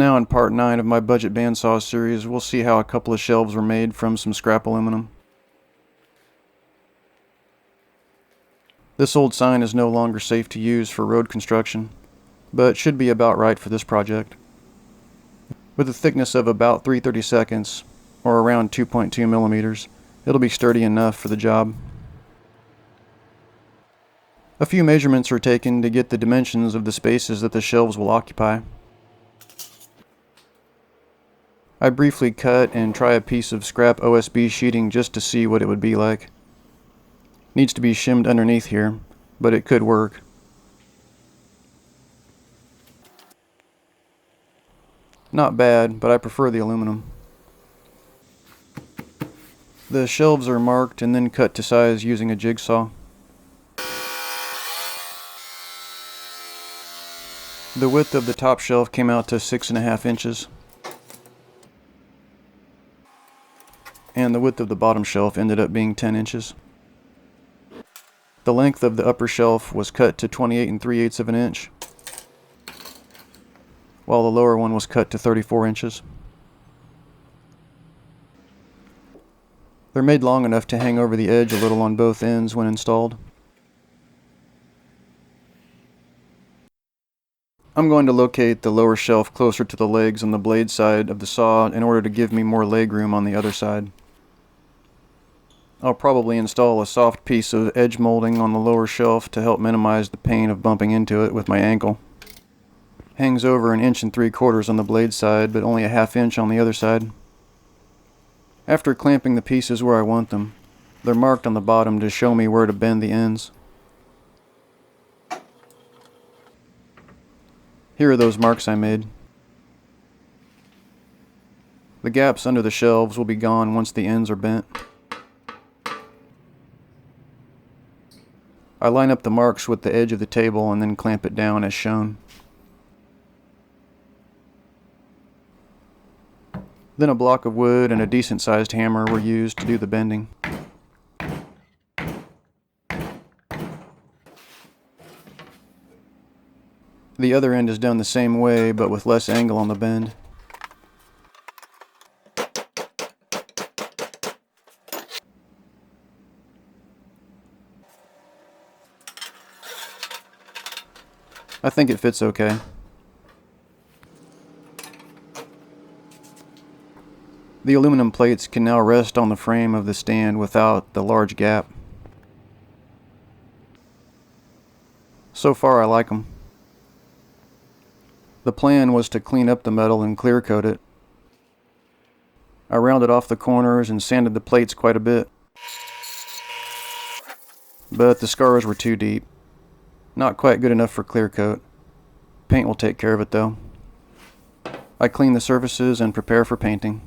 Now in part 9 of my budget bandsaw series, we'll see how a couple of shelves were made from some scrap aluminum. This old sign is no longer safe to use for road construction, but should be about right for this project. With a thickness of about 3/32, or around 2.2 millimeters, it'll be sturdy enough for the job. A few measurements were taken to get the dimensions of the spaces that the shelves will occupy. I briefly cut and try a piece of scrap OSB sheeting just to see what it would be like. Needs to be shimmed underneath here, but it could work. Not bad, but I prefer the aluminum. The shelves are marked and then cut to size using a jigsaw. The width of the top shelf came out to 6.5 inches. And the width of the bottom shelf ended up being 10 inches. The length of the upper shelf was cut to 28 3/8 of an inch, while the lower one was cut to 34 inches. They're made long enough to hang over the edge a little on both ends when installed. I'm going to locate the lower shelf closer to the legs on the blade side of the saw in order to give me more leg room on the other side. I'll probably install a soft piece of edge molding on the lower shelf to help minimize the pain of bumping into it with my ankle. Hangs over 1 3/4 on the blade side, but only a 1/2 inch on the other side. After clamping the pieces where I want them, they're marked on the bottom to show me where to bend the ends. Here are those marks I made. The gaps under the shelves will be gone once the ends are bent. I line up the marks with the edge of the table and then clamp it down as shown. Then a block of wood and a decent sized hammer were used to do the bending. The other end is done the same way, but with less angle on the bend. I think it fits okay. The aluminum plates can now rest on the frame of the stand without the large gap. So far I like them. The plan was to clean up the metal and clear coat it. I rounded off the corners and sanded the plates quite a bit. But the scars were too deep. Not quite good enough for clear coat. Paint will take care of it though. I clean the surfaces and prepare for painting.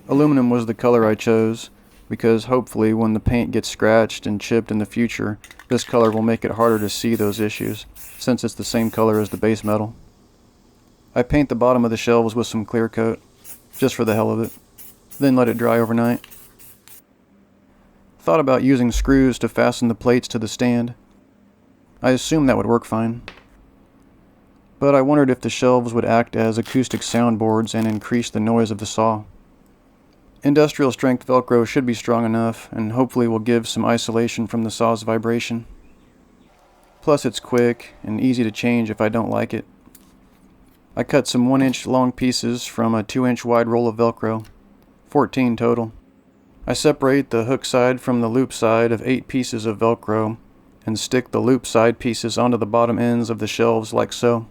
Aluminum was the color I chose because hopefully when the paint gets scratched and chipped in the future, this color will make it harder to see those issues, since it's the same color as the base metal. I paint the bottom of the shelves with some clear coat, just for the hell of it, then let it dry overnight. Thought about using screws to fasten the plates to the stand. I assumed that would work fine. But I wondered if the shelves would act as acoustic soundboards and increase the noise of the saw. Industrial strength Velcro should be strong enough and hopefully will give some isolation from the saw's vibration. Plus it's quick and easy to change if I don't like it. I cut some 1-inch long pieces from a 2-inch wide roll of Velcro, 14 total. I separate the hook side from the loop side of 8 pieces of Velcro and stick the loop side pieces onto the bottom ends of the shelves like so.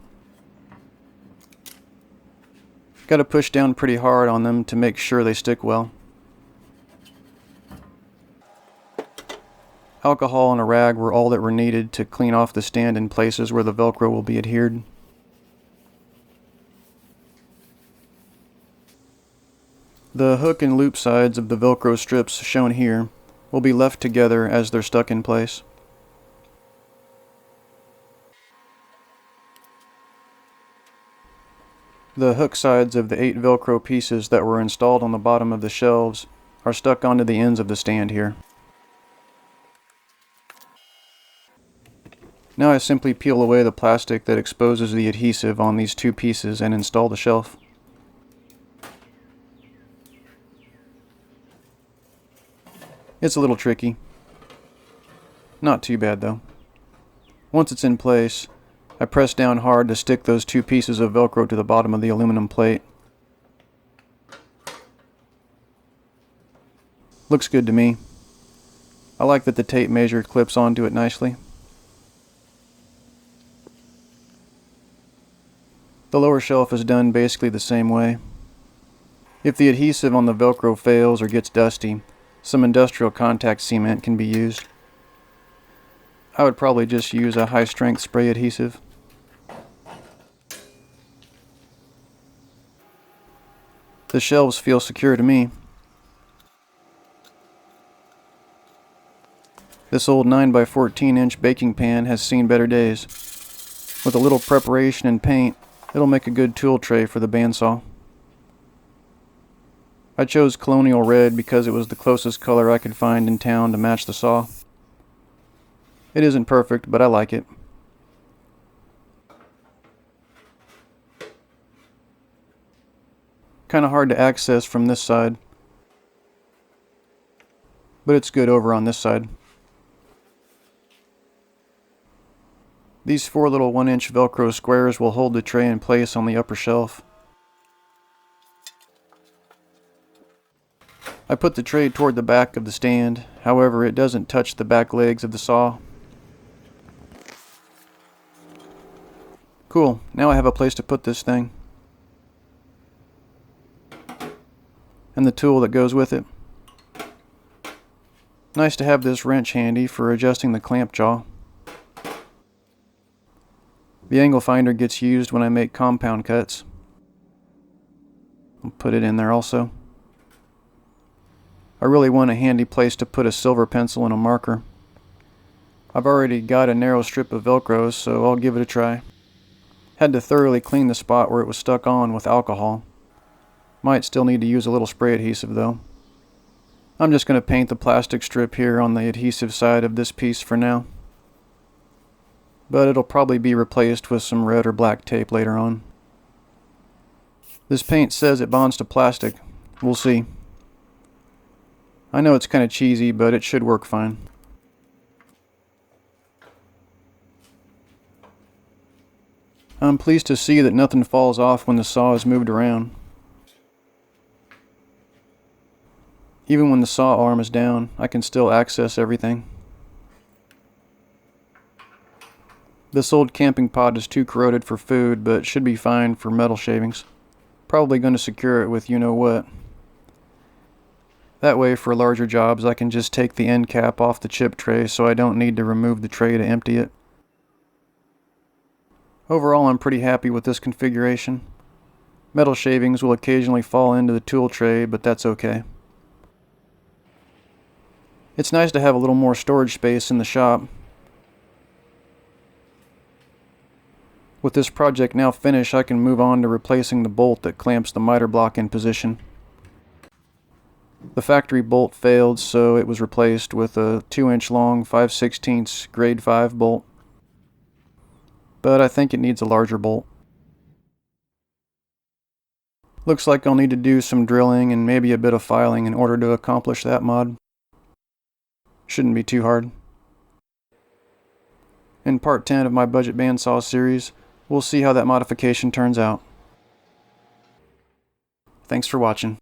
Got to push down pretty hard on them to make sure they stick well. Alcohol and a rag were all that were needed to clean off the stand in places where the Velcro will be adhered. The hook and loop sides of the Velcro strips shown here will be left together as they're stuck in place. The hook sides of the 8 Velcro pieces that were installed on the bottom of the shelves are stuck onto the ends of the stand here. Now I simply peel away the plastic that exposes the adhesive on these two pieces and install the shelf. It's a little tricky. Not too bad though. Once it's in place, I press down hard to stick those two pieces of Velcro to the bottom of the aluminum plate. Looks good to me. I like that the tape measure clips onto it nicely. The lower shelf is done basically the same way. If the adhesive on the Velcro fails or gets dusty, some industrial contact cement can be used. I would probably just use a high-strength spray adhesive. The shelves feel secure to me. This old 9x14-inch baking pan has seen better days. With a little preparation and paint, it'll make a good tool tray for the bandsaw. I chose colonial red because it was the closest color I could find in town to match the saw. It isn't perfect, but I like it. Kinda hard to access from this side, but it's good over on this side. These 4 little 1-inch Velcro squares will hold the tray in place on the upper shelf. I put the tray toward the back of the stand, however it doesn't touch the back legs of the saw. Cool, now I have a place to put this thing. And the tool that goes with it. Nice to have this wrench handy for adjusting the clamp jaw. The angle finder gets used when I make compound cuts. I'll put it in there also. I really want a handy place to put a silver pencil and a marker. I've already got a narrow strip of Velcro, so I'll give it a try. Had to thoroughly clean the spot where it was stuck on with alcohol. Might still need to use a little spray adhesive though. I'm just going to paint the plastic strip here on the adhesive side of this piece for now. But it'll probably be replaced with some red or black tape later on. This paint says it bonds to plastic. We'll see. I know it's kind of cheesy, but it should work fine. I'm pleased to see that nothing falls off when the saw is moved around. Even when the saw arm is down, I can still access everything. This old camping pot is too corroded for food, but should be fine for metal shavings. Probably going to secure it with you-know-what. That way, for larger jobs, I can just take the end cap off the chip tray so I don't need to remove the tray to empty it. Overall, I'm pretty happy with this configuration. Metal shavings will occasionally fall into the tool tray, but that's okay. It's nice to have a little more storage space in the shop. With this project now finished, I can move on to replacing the bolt that clamps the miter block in position. The factory bolt failed, so it was replaced with a 2-inch long 5/16 grade 5 bolt. But I think it needs a larger bolt. Looks like I'll need to do some drilling and maybe a bit of filing in order to accomplish that mod. Shouldn't be too hard. In part 10 of my budget bandsaw series, we'll see how that modification turns out. Thanks for watching.